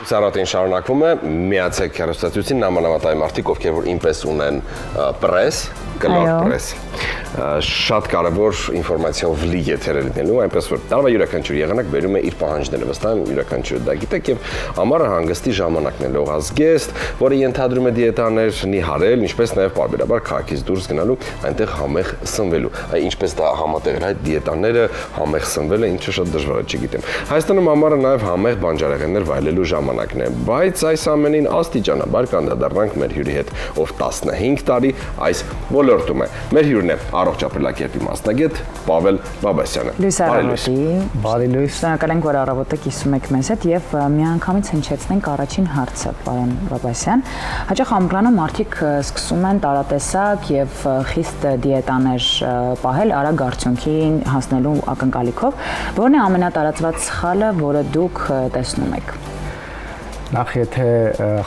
Սարատին շարունակվում է, միացեք հեռուստացույցին նամանավատային մարդիկ, ովքեր որ ինպես ունեն պրես, կլոր պրես։ Շատ կարևոր ինֆորմացիայով լի եթեր է լինելու, այնպես որ տարվա յուրաքանչյուր եղանակ բերում է իր պահանջները, վստահ եմ յուրաքանչյուրը դա գիտեք, եւ ամառը հանգստի ժամանակն է լողազգեստ, որը ենթադրում է դիետաներ նիհարել, ինչպես նաեւ պարբերաբար քաղաքից դուրս գնալու, այնտեղ համեղ սնվելու։ Ինչպես դա համատեղել այդ դիետաները համեղ սնվելը, ինչը շատ դժվար է, չգիտեմ։ Հայաստանում ամառը նաեւ համեղ բանջարեղեններ վայելելու ժամանակն է, բայց այս ամենին աստիճանաբար կանդրադառնանք մեր հյուրի հետ, ով 15 տարի այս ոլորտում է։ Մեր հյուրն է առողջ ապրելակերպի մասնագետ Պավել Բաբասյանը։ Լույս առավոտի, բարի լույս։ Շնորհակալ ենք, որ առավոտը կիսում եք մեզ հետ եւ միանգամից հնչեցնենք առաջին հարցը, պարոն Բաբասյան։ Հաճախ ամռանը մարդիկ սկսում են տարատեսակ եւ խիստ դիետաներ պահել արագ արդյունքին հասնելու ակնկալիքով, որն է ամենատարածված սխալը, որը դուք տեսնում եք։ Նախ եթե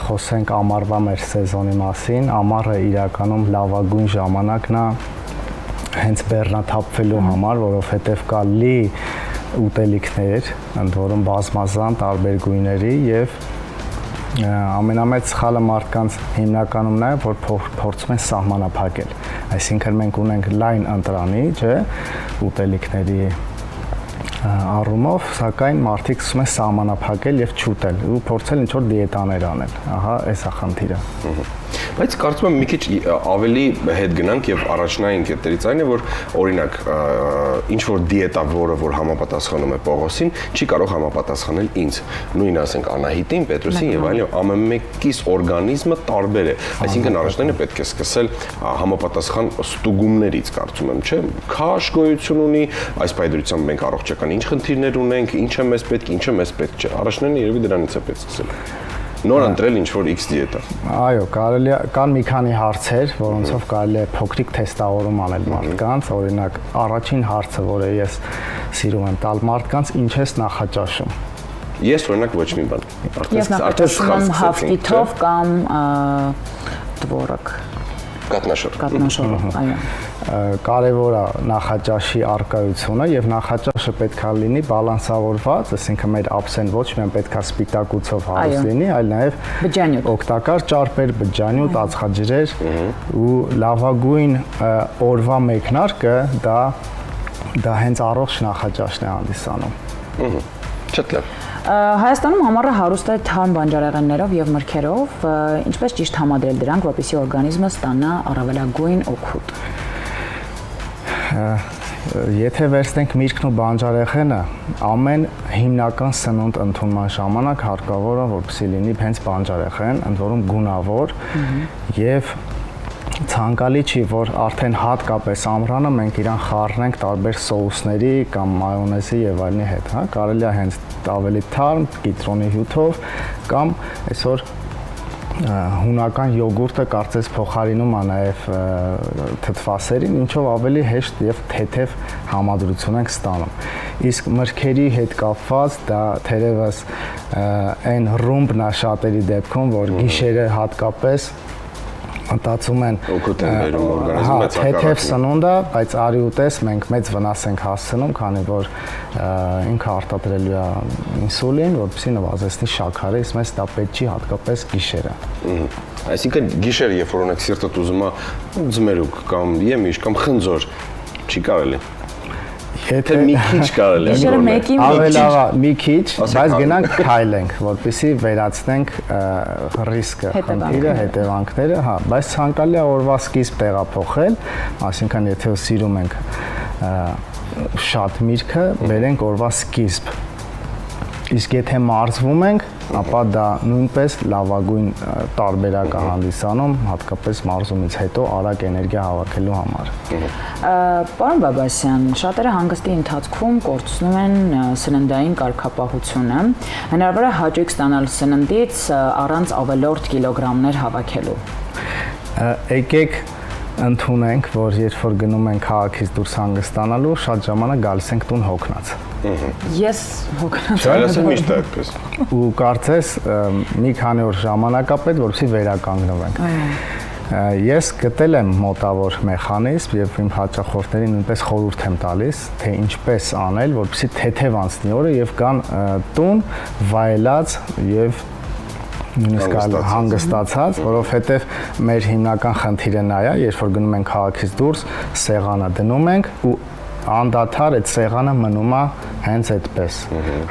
խոսենք ամառվա մեր սեզոնի մասին, ամառը իրականում լավագույն ժամանակն է հենց բեռնաթափվելու համար, որովհետև կա լի ուտելիքներ, ընդ որում բազմազան տարբեր գույների եւ ամենամեծ սխալը մարդկանց հիմնականում նա է, որ փորձում են սահմանափակել։ Այսինքն մենք ունենք լայն ընտրանի, չէ, ուտելիքների առումով, սակայն մարդիկ սկսում են սահմանափակել եւ չուտել ու փորձել ինչ-որ դիետաներ անել։ Ահա, այս է խնդիրը։ Բայց կարծում եմ մի քիչ ավելի հետ գնանք եւ առաջնային կետերից այն է, որ օրինակ ինչ որ դիետա, որ համապատասխանում է Պողոսին, չի կարող համապատասխանել ինձ։ Նույնն ասենք Անահիտին, Պետրոսին եւ այլն, ամեն մեկիս օրգանիզմը տարբեր է։ Այսինքն առաջնայինը պետք է սկսել համապատասխան ստուգումներից, կարծում եմ, չէ՞։ Քաշ գոյություն ունի, այս պայդրությամբ մենք առողջական ինչ խնդիրներ ունենք, ինչը մեզ պետք, ինչը մեզ պետք չէ։ Առաջնայինը երևի դրանից է պետք սկսել։ Նոր ընտրել ինչ-որ X դիետա։ Այո, կարելի է, կան մի քանի հարցեր, որոնցով կարելի է փոքրիկ թեստավորում անել մարդկանց, օրինակ առաջին հարցը, որը ես սիրում եմ տալ մարդկանց, ինչ ես նախաճաշում։ Ես օրինակ ոչ մի բան։ Ես նախաճաշում եմ հավկիթով կամ տվորակ։ Կատնաշորով, այո։ Կարևոր է նախաճաշի առկայությունը եւ նախաճաշը պետք է լինի բալանսավորված, այսինքն մեր ափսեն ոչ միայն պետք է սպիտակուցով հարուստ լինի, այլ նաեւ օգտակար ճարպեր, բջջանյութ, ածխաջրեր ու լավագույն օրվա մեկնարկը դա հենց առողջ նախաճաշն է հանդիսանում։ Շատ լավ։ Հայաստանում ամառը հարուստ է թարմ բանջարեղեններով եւ մրգերով, ինչպես ճիշտ համադրել դրանք, որպեսզի օրգանիզմը ստանա առավելագույն օգուտ։ Եթե վերցնենք միրգն ու բանջարեղենը, ամեն հիմնական սնունդ ընդունման ժամանակ հարկավոր է, որպեսզի լինի հենց բանջարեղեն, ընդ որում գունավոր եւ ցանկալի չի, որ արդեն հատկապես ամռանը մենք իրան խառնենք տարբեր սոուսների կամ մայոնեզի եւ այլնի հետ, հա, կարելի է հենց ավելի թարմ կիտրոնի հյութով կամ այսօր հունական յոգուրտը կարծես փոխարինում է նաև թթվասերին, ինչով ավելի հեշտ եւ թեթև համադրություն ենք ստանում։ Իսկ մրգերի հետ կապված դա թերևս այն ռումբն է շատերի դեպքում, որ գիշերը հատկապես մտածում են թեթև սնունդ է, բայց արի ուտես մենք մեծ վնաս ենք հասցնում, քանի որ ինքը արտադրելու է ինսուլին, որպեսզի նվազեցնի շաքարը, իսկ մեզ դա պետք չի հատկապես գիշերը։ Այսինքն գիշերը, երբ որ ունեք սիրտդ ուզում է ձմերուկ կամ եմիշ կամ խնձոր, չի կարելի։ Եթե մի քիչ կարելի է գոնել։ Ավելավա մի քիչ, բայց գնանք քայլենք, որպեսզի վերացնենք ռիսկը, խնդիրը, հետևանքները, հա, բայց ցանկալի է օրվա սկիզբ տեղափոխել, այսինքն եթե սիրում ենք շատ միրգը, բերենք օրվա սկիզբ։ Իսկ եթե մարզվում ենք, ապա դա նույնպես լավագույն տարբերակ է հանդիսանում, հատկապես մարզումից հետո արագ էներգիա հավաքելու համար։ Պարոն Բաբասյան, շատերը հանգստի ընթացքում կորցնում են սննդային կարգապահությունը, հնարավոր է հաճույք ստանալ սննդից առանց ավելորդ կիլոգրամներ հավաքելու։ Եկեք ընդունենք, որ երբ որ գնում ենք քաղաքից դուրս հանգստանալու, շատ ժամանակ գալիս ենք տուն հոգնած։ Ես հոգնած եմ միշտ այդպես։ Ու կարծես մի քանի օր ժամանակապետ, որպեսզի վերականգնվենք։ Ես գտել եմ մոտավոր մեխանիզմ եւ իմ հաճախորդներին նույնպես խորհուրդ եմ տալիս, թե ինչպես անել, որպեսզի թեթև անցնի օրը եւ կան տուն վայելած եւ նույնիսկ հանգստացած, որովհետև մեր հիմնական խնդիրը նա է, երբ որ գնում ենք քաղաքից դուրս, սեղանը դնում ենք ու անդադար այդ սեղանը մնում է հենց այդպես։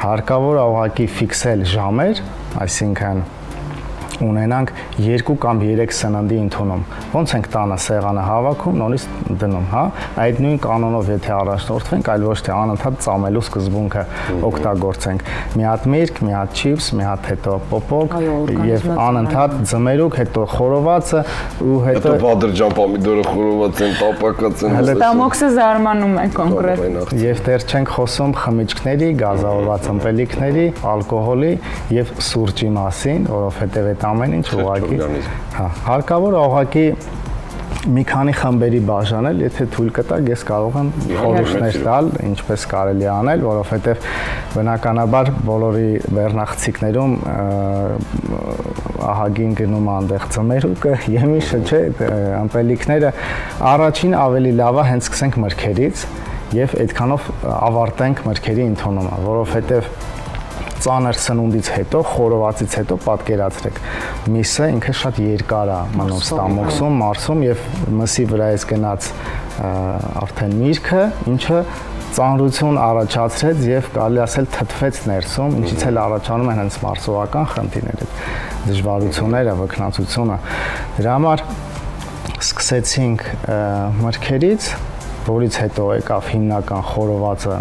Հարկավոր է ուղղակի ֆիքսել ժամեր, այսինքն ունենանք 2 կամ 3 սննդի ընդունում։ Ոնց ենք տանը սեղանը հավաքում, նորից դնում, հա։ Այդ նույն կանոնով եթե առաջնորդվենք, այլ ոչ թե անընդհատ ծամելու սկզբունքը օգտագործենք։ Մի հատ միրգ, մի հատ չիփս, մի հատ հետո պոպոկ եւ անընդհատ ձմերուկ, հետո խորովածը ու հետո բադրջան պոմիդորը խորոված են, տապակած են։ Տամոքսը զարմանում է կոնկրետ։ Եվ դեռ չենք խոսում խմիչքների, գազավորված ըմպելիքների, ալկոհոլի եւ սուրճի մասին, որովհետեւ այդ ամեն ինչ ուղղակի հարկավոր է ուղղակի մի քանի խմբերի բաժանել, եթե թույլ կտակ, ես կարող եմ խորհուրդներ տալ, ինչպես կարելի է անել, որովհետև բնականաբար բոլորի վերնախցիկներում ահագին գնում այնտեղ ծմերուկը, եմիշը, չէ, ըմպելիքները առաջին ավելի լավ է հենց սկսենք մրգերից եւ այդքանով ավարտենք մրգերի ընդունումը, որովհետև ծանր սնունդից հետո, խորովածից հետո պատկերացրեք, միսը ինքը շատ երկար է մնում ստամոքսում, մարսում եւ մսի վրայից գնաց արդեն միրգը, ինչը ծանրություն առաջացրեց եւ կարելի ասել թթվեց ներսում, ինչից էլ առաջանում են հենց մարսողական խնդիրները, դժվարությունները, վքնացությունը։ Դրա համար սկսեցինք մրգերից, որից հետո եկավ հիմնական խորովածը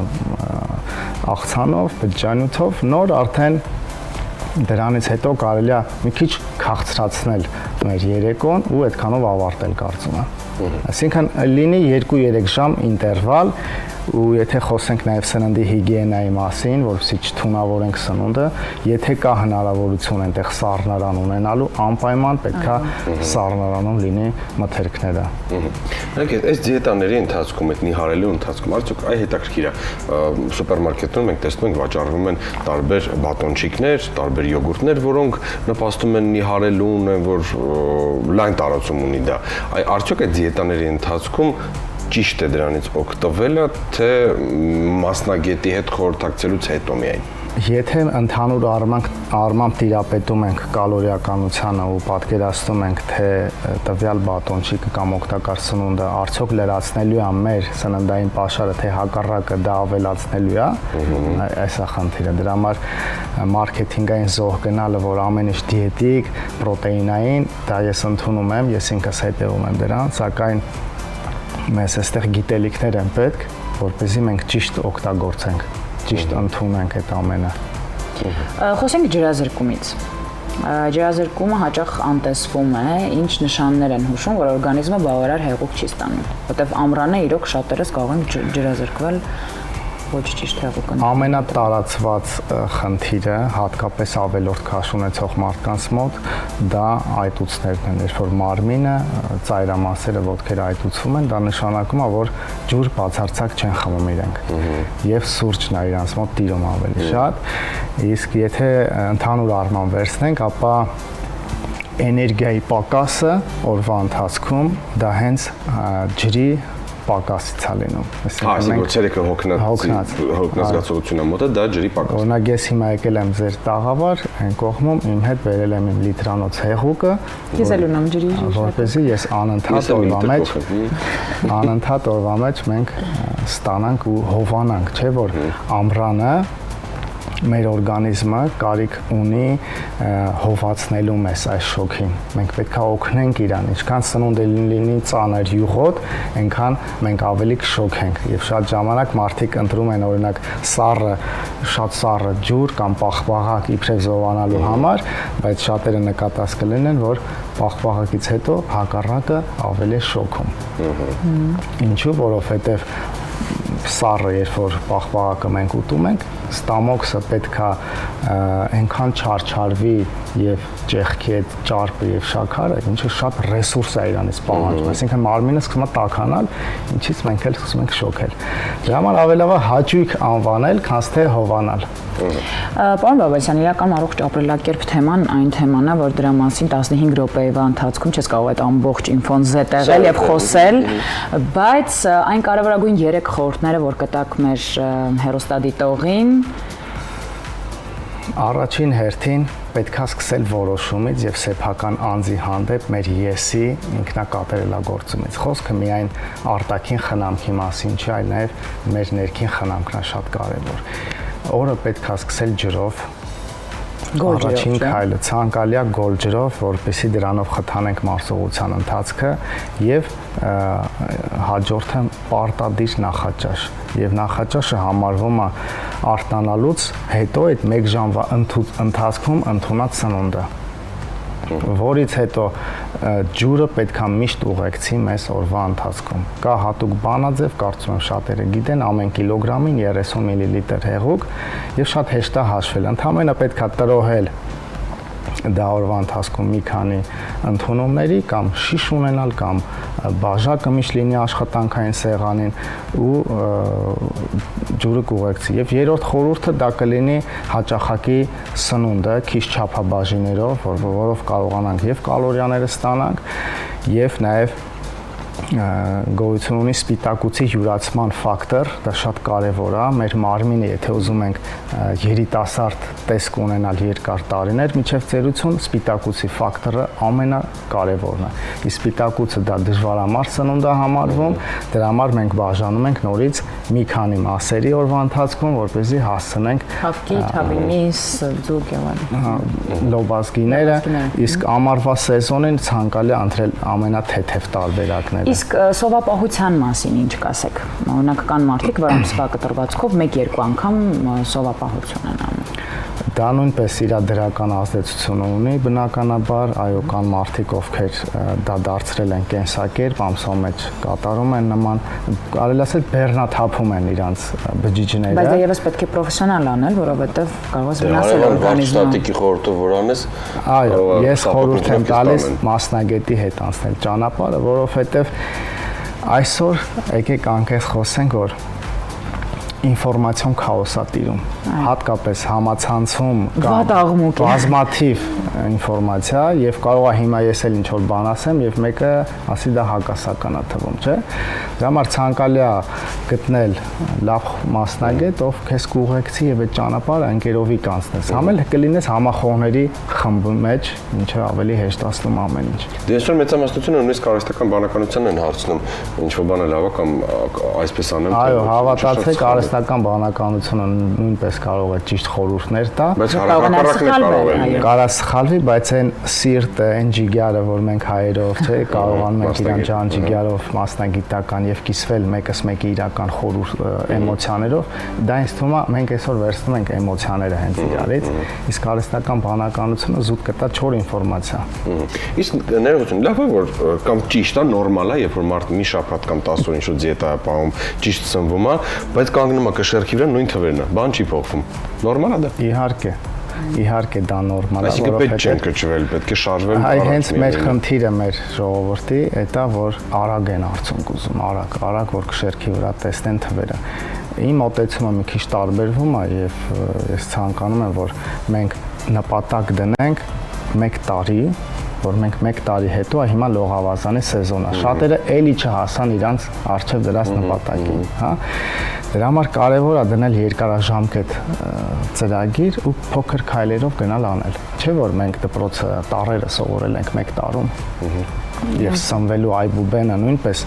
աղցանով, բջջանյութով, նոր արդեն դրանից հետո կարելի է մի քիչ քաղցրացնել մեր երեկոն ու այդքանով ավարտել կարծում եմ։ Այսինքն լինի 2-3 ժամ ինտերվալ ու եթե խոսենք նաև սննդի հիգիենայի մասին, որովհետեւ չթունավորենք սնունդը, եթե կա հնարավորություն այնտեղ սառնարան ունենալու, անպայման պետքա սառնարանում լինի մթերքները։ Եկեք, այս դիետաների ընթացքում, այդ նիհարելու ընթացքում, արդյոք այ հետաքրքիր է, սուպերմարկետում մենք տեսնում ենք վաճառվում են տարբեր բատոնչիկներ, տարբեր յոգուրտներ, որոնք նպաստում են նիհարելուն, որ լայն տարածում ունի դա։ Արդյոք այդ դիետաների ընթացքում ճիշտ է դրանից օգտվելը, թե մասնագետի հետ խորհրդակցելուց հետո միայն։ Եթե ընդհանուր առմամբ տիրապետում ենք կալորիականությանը ու պատկերացնում ենք, թե տվյալ բատոնչիկը կամ օգտակար սնունդը արդյոք լրացնելու է մեր սննդային պաշարը, թե հակառակը դա ավելացնելու է, այս է խնդիրը։ Դրա համար մարքեթինգային զոհ գնալը, որ ամեն ինչ դիետիկ, պրոտեինային, դա ես ընդունում եմ, ես ինքս հետևում եմ դրան, սակայն մեզ այստեղ գիտելիքներ են պետք, որպեսզի մենք ճիշտ օգտագործենք, ճիշտ ընդունենք այդ ամենը։ Խոսենք ջրազրկումից։ Ջրազրկումը հաճախ անտեսվում է, ինչ նշաններ են հուշում, որ օրգանիզմը բավարար հեղուկ չի ստանում, որտեղ ամռանը իրոք շատերս կարող են ջրազրկվել ոչ ճիշտ հեղուկ ընտրել։ Ամենատարածված խնդիրը, հատկապես ավելորդ քաշ ունեցող մարդկանց մոտ, դա այտուցներն են, երբ որ մարմինը, ծայրամասերը, ոտքերը այտուցվում են, դա նշանակում է, որ ջուր բացարձակ չեն խմում իրենք։ Եվ սուրճն է իրանց մոտ տիրում ավելի շատ։ Իսկ եթե ընդհանուր առմամբ վերցնենք, ապա էներգիայի պակասը օրվա ընթացքում դա հենց ջրի պակասից է լինում։ Այսինքն ցերեկը հոգնածությունն մոտը դա ջրի պակաս։ Օրինակ ես հիմա եկել եմ ձեր տաղավար, այն կողմում իմ հետ բերել եմ իմ լիտրանոց հեղուկը։ Ես էլ ունեմ ջրի։ Որպեսզի ես անընդհատ օրվա մեջ մենք ստանանք ու հովանանք, չէ՞ որ ամռանը մեր օրգանիզմը կարիք ունի հովացնելու մեզ այս շոկին։ Մենք պետք է օգնենք իրան, ինչքան սնունդը լինի ծանր յուղոտ, այնքան մենք ավելի կշոկենք։ Եվ շատ ժամանակ մարդիկ ընտրում են օրինակ շատ սառը ջուր կամ պաղպաղակ իբրև զովանալու համար, բայց շատերը նկատած կլինեն, որ պաղպաղակից հետո հակառակը ավելի շոքում։ Ինչու՞, որովհետև սառը, երբ որ պաղպաղակը մենք ուտում ենք, ստամոքսը պետքա այնքան չարչարվի եւ ճեղքի այդ ճարպը եւ շաքարը, ինչը շատ ռեսուրս է իրանից պահանջում, այսինքն մարմինը սկսում է տաքանալ, ինչից մենք էլ սկսում ենք շոկել։ Դրա համար ավելավա հաճույք անվանել, քան թե հովանալ։ Պարոն Բաբասյան, իրական առողջ ապրելակերպ թեման այն թեման է, որ դրա մասին 15 րոպեվա ընթացքում չես կարող այդ ամբողջ ինֆոն զետեղել եւ խոսել, բայց այն կարևորագույն 3 խորհուրդները, որ կտակ մեր հեռուստադիտողին, Առաջին հերթին պետք է սկսել որոշումից եւ սեփական անձի հանդեպ մեր եսի ինքնակատարելագործումից։ Խոսքը միայն արտաքին խնամքի մասին չէ, այլ նաեւ մեր ներքին խնամքն է շատ կարեւոր։ Օրը պետք է սկսել ջրով։ Առաջին քայլը ցանկալիա գոլ ջրով, որպեսզի դրանով խթանենք մարսողության ընթացքը եւ հաջորդը պարտադիր նախաճաշ։ Եվ նախաճաշը համարվում է արտանալուց հետո այդ 1 ժամվա ընթացքում ընդունած սնունդը, որից հետո ջուրը պետքա միշտ ուղեկցի մեզ օրվա ընթացքում։ Կա հատուկ բանաձև, կարծում եմ շատերը գիտեն, ամեն կիլոգրամին 30 մլ հեղուկ եւ շատ հեշտ է հաշվել։ Ընդհանրապես պետքա տրոհել դա օրվա ընթացքում մի քանի ընդունումների կամ շիշ ունենալ կամ բաժակը միշտ լինի աշխատանքային սեղանին ու ջուրը կուղեկցի։ Եվ երրորդ խորհուրդը դա կլինի հաճախակի սնունդը քիչ չափաբաժիներով, որով կարողանանք եւ կալորիաները ստանանք եւ նաեւ գոյություն ունի սպիտակուցի յուրացման ֆակտոր, դա շատ կարևոր է մեր մարմինը, եթե ուզում ենք երիտասարդ տեսք ունենալ երկար տարիներ, մինչև ծերություն սպիտակուցի ֆակտորը ամենակարևորն է։ Իսկ սպիտակուցը դա դժվարամարս սնունդ է համարվում, դրա համար մենք բաժանում ենք նորից մի քանի մասերի օրվա ընթացքում, որպեսզի հասցնենք հավքի, թավինիս, ձուկ եւ այլն լոբազգիները, իսկ ամառվա սեզոնին ցանկալի է ընտրել ամենաթեթև տարբերակները։ Իսկ սովապահության մասին ինչ կասեք։ Օրինակ կան մարդիկ, որոնք սպակտրվածքով 1-2 անգամ սովապահություն են անում։ Դա նույնպես իր դրական ազդեցություն ունի, բնականաբար, այո, կան մարդիկ, ովքեր դա դարձրել են կենսակերպ, ամսվա մեջ կատարում են նման, կարելի ասել բեռնաթափում են իրանց բջիջները։ Բայց դա եւս պետք է պրոֆեսիոնալ անել, որովհետեւ կարող է վնասել օրգանիզմը։ Ստատիկի խորհուրդը որ անես, այո, ես խորհուրդ եմ տալիս մասնագետի հետ անցնել ճանապարհը, որովհետեւ այսօր եկեք անկեղծ խոսենք, որ ինֆորմացիոն քաոսա տիրում, հատկապես համացանցում կամ բազմաթիվ ինֆորմացիա եւ կարող է հիմա ես էլ ինչ որ բան ասեմ եւ մեկը ասի դա հակասական է թվում, չէ՞։ Դրա համար ցանկալի է գտնել լավ մասնագետ, ով քեզ կուղեկցի եւ այդ ճանապարհը ընկերովի կանցնես։ Համել կլինես համախոհների խմբի մեջ, ինչը ավելի հեշտացնում ամեն ինչ։ Դե այսօր մեծամասնությունը նույնիսկ արհեստական բանականությանն են հարցնում, ինչ որ բան է լավ է կամ այսպես անեմ։ Այո, հավատացեք, արհեստական բանականությունը նույնպես կարող է ճիշտ խորհուրդներ տա։ Բայց հակառակն է կարող է։ Կարա սխալվի, բայց այն սիրտը, այն ջիգարը, որ մենք հայերով, չէ, կարողանում ենք իրան ջան ջիգարով մասնագիտական եւ կիսվել մեկս մեկի իրական խորհուրդ էմոցիաներով, դա ինձ թվում է մենք այսօր վերցնում ենք էմոցիաները հենց իրարից, իսկ արհեստական բանականությունը զուտ կտա չոր ինֆորմացիա։ Իսկ ներողություն, լավ է որ կամ ճիշտ է, նորմալ է, երբ որ մարդը մի շաբաթ կամ 10 օր ինչ-որ դիետա է պահում, ճիշտ սնվում է, բայց կանգնում է կշերքի վրա նույն թվերն է, բան չի փոխվում։ Նորմալ է դա։ Իհարկե դա նորմալ է, որովհետեւ պետք չէ կճվել, պետք է շարժվել։ Այ հենց մեր խնդիրը մեր ժողովրդի դա որ արագ են արդյունք ուզում, արագ որ կշերքի վրա տեսնեն թվերը։ Իմ մոտեցումը մի քիչ տարբերվում է եւ ես ցանկանում եմ որ մենք նպատակ դնենք 1 տարի, որ մենք 1 տարի հետո հիմա լողավազանի սեզոնն է։ Շատերը էլի չհասան իրանց արժեվ դրած նպատակին, հա։ Դրա համար կարևոր է դնել երկարաժամկետ ծրագիր ու փոքր քայլերով գնալ անել։ Չէ՞ որ մենք դպրոցը տարերը սովորել ենք 1 տարում։ Եվ սնվելու այբուբենը նույնպես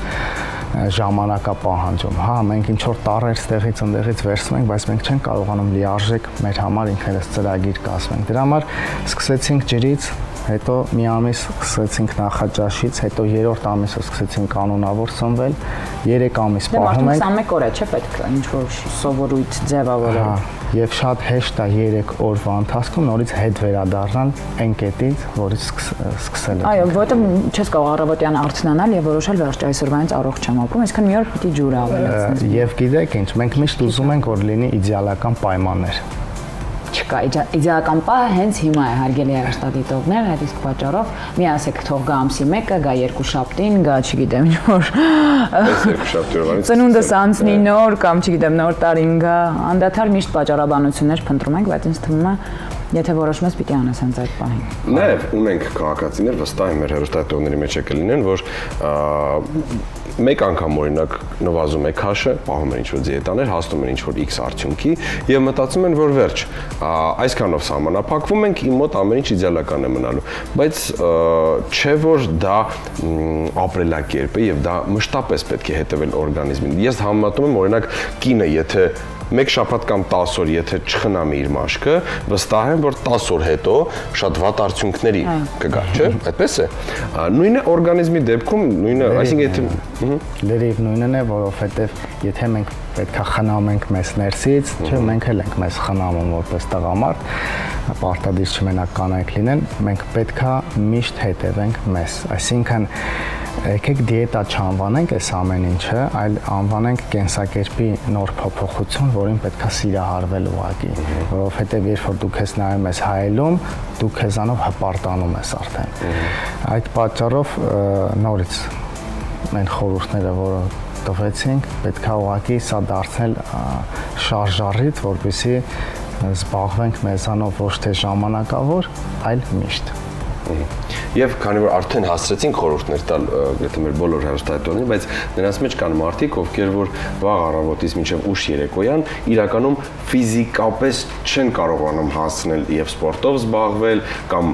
ժամանակա պահանջում։ Հա, մենք ինչ որ տարեր ստեղից ընդեղից վերցնում ենք, բայց մենք չենք կարողանում լիարժեք մեր համար ինքներս ծրագիր կազմենք։ Դրա համար սկսեցինք ջրից, հետո մի ամիս սկսեցինք նախաճաշից, հետո երրորդ ամիսը սկսեցինք կանոնավոր սնվել, 3 ամիս պահում ենք։ 21 օր է, չէ՞ պետք ինչ որ սովորույթ ձևավորել։ Եվ շատ հեշտ է 3 օրվա ընթացքում նորից հետ վերադառնալ այն կետից, որից սկսել եք։ Այո, որտեղ չես կարող առավոտյան արթնանալ եւ որոշել վերջ այսօրվանից առողջ եմ ապրում, այսինքն մի օր պիտի ջուր ավելացնես։ Եվ գիտեք ինչ, մենք միշտ ուզում ենք որ լինի իդեալական պայմաններ։ Չկա իդեալական պահը հենց հիմա է, հարգելի արհեստադիտողներ, այդ իսկ պատճառով մի ասեք թող գա ամսի 1-ը, գա 2 շաբթին, գա չգիտեմ ինչ որ։ Ծնունդս անցնի նոր կամ չգիտեմ նոր տարին գա, անդադար միշտ պատճառաբանություններ փնտրում ենք, բայց ինձ թվում է եթե որոշում ես պիտի անես հենց այդ պահին։ Նաև ունենք քաղաքացիներ, վստահ եմ մեր հեռուստատողների մեջ կլինեն, որ մեկ անգամ օրինակ նվազում է քաշը, պահում են ինչ-որ դիետաներ, հասնում են ինչ-որ X արդյունքի եւ մտածում են, որ վերջ, այսքանով սահմանափակվում ենք, իմ մոտ ամեն ինչ իդեալական է մնալու, բայց չէ որ դա ապրելակերպ է եւ դա մշտապես պետք է հետևել օրգանիզմին։ Ես համեմատում եմ օրինակ կինը, եթե մեկ շաբաթ կամ 10 օր եթե չխնամի իր մաշկը, վստահ եմ, որ 10 օր հետո շատ վատ արդյունքների կգա, չէ՞։ Այդպես է։ Նույնը օրգանիզմի դեպքում, նույնը, այսինքն եթե լրիվ նույնն է, որովհետև եթե մենք պետքա խնամենք մեզ ներսից, չէ՞, մենք էլ ենք մեզ խնամում որպես տղամարդ, պարտադիր չմենակ կանայք լինեն, մենք պետքա միշտ հետևենք մեզ։ Այսինքն եկեք դիետա չանվանենք այս ամեն ինչը, այլ անվանենք կենսակերպի նոր փոփոխություն, որին պետքա սիրահարվել ուղղակի, որովհետև երբ որ դու քեզ նայում ես հայելում, դու քեզանով հպարտանում ես արդեն։ Այդ պատճառով նորից այն խորհուրդները, որը տվեցինք, պետքա ուղղակի սա դարձնել շարժառիթ, որպեսզի զբաղվենք մեզանով ոչ թե ժամանակավոր, այլ միշտ։ Եվ քանի որ արդեն հասցրեցինք խորհուրդներ տալ գրեթե մեր բոլոր հեռուստաեթերներին, բայց նրանց մեջ կան մարդիկ, ովքեր որ վաղ առավոտից մինչև ուշ երեկոյան իրականում ֆիզիկապես չեն կարողանում հասնել եւ սպորտով զբաղվել կամ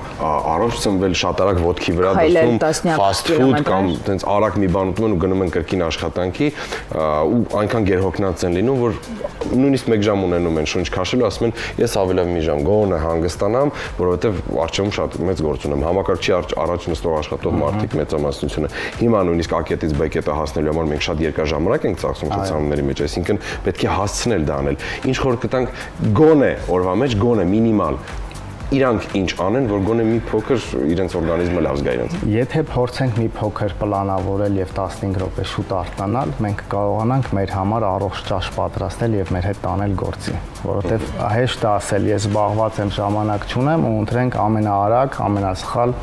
առողջ ծնվել, շատ արագ ոտքի վրա դասում fast food կամ տենց արագ մի բան ուտում են ու գնում են կրկին աշխատանքի ու այնքան գերհոգնած են լինում, որ նույնիսկ 1 ժամ ունենում են շունչ քաշելու, ասում են ես ավելի մի ժամ գոնե հանգստանամ, որովհետեւ առջևում շատ մեծ գործ ունեմ, համակարգչի առաջ նստող աշխատող մարդիկ մեծամասնությունը հիմա նույնիսկ ակետից բեկետը հասնելու համար մենք շատ երկար ժամանակ ենք ծախսում ցուցանումների մեջ, այսինքն պետք է հասցնել դա անել։ Ինչ խորհուրդ կտանք գոնե օրվա մեջ գոնե մինիմալ իրանք ինչ անեն, որ գոնե մի փոքր իրենց օրգանիզմը լավ զգա իրենց։ Եթե փորձենք մի փոքր պլանավորել եւ 15 րոպե շուտ արտանալ, մենք կարողանանք մեր համար առողջ ճաշ պատրաստել եւ մեր հետ տանել գործի, որովհետեւ հեշտ է ասել ես զբաղված եմ, ժամանակ չունեմ ու ընտրենք ամենաարագ, ամենասխալ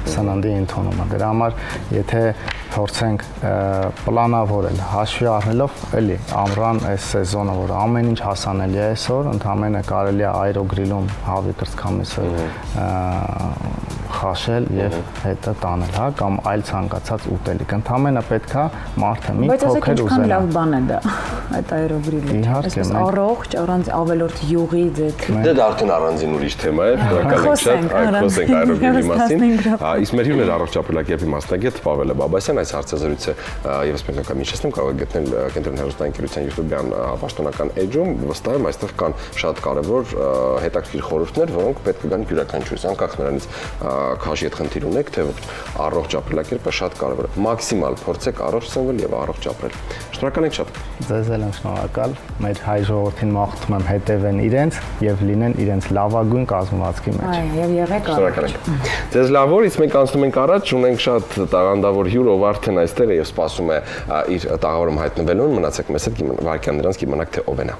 սննդի ընդունումը։ Դրա համար եթե փորձենք պլանավորել, հաշվի առնելով էլի ամռան այս սեզոնը, որ ամեն ինչ հասանելի է այսօր, ընդհանրապես կարելի է այրոգրիլում հավի կրծքամիսը խաշել եւ հետը տանել, հա, կամ այլ ցանկացած ուտելիք։ Ընդհանրապես պետքա մարդը մի փոքր ուզենա։ Բայց լավ բան է դա, այդ այրոգրիլը։ Այսպես առողջ, առանց ավելորդ յուղի ձեթի։ Դա արդեն առանձին ուրիշ թեմա է, շնորհակալ եմ շատ, խոսենք այրոգրիլի մասին։ Իսկ մեր հյուրն էր առողջ ապրելակերպի մասնագետ Պավելը Բաբասյան, այս հարցազրույցը եւս մենք անգամ ինչեցնեմ, կարող եք գտնել Կենտրոն հեռուստաընկերության YouTube-յան պաշտոնական էջում, վստահ եմ այստեղ կան շատ կարեւոր հետաքրքիր խորհուրդներ, որոնք պետք է գան յուրաքանչյուրից, անկախ նրանից քաշի հետ խնդիր ունեք, թե առողջ ապրելակերպը շատ կարևոր է։ Մաքսիմալ փորձեք առողջ ծնվել եւ առողջ ապրել։ Շնորհակալ ենք շատ։ Ձեզ էլ եմ շնորհակալ։ Մեր հայ ժողովրդին մաղթում եմ հետևեն իրենց եւ լինեն իրենց լավագույն կազմվածքի մեջ։ Այո, եւ եղեք Շնորհակալ ենք։ Ձեզ լավոր, իսկ մենք անցնում ենք առաջ, ունենք շատ տաղանդավոր հյուր, ով արդեն այստեղ է եւ սպասում է իր տաղավարում հայտնվելուն։ Մնացեք մեզ հետ, վարքյան նրանց կիմանաք թե ով է նա։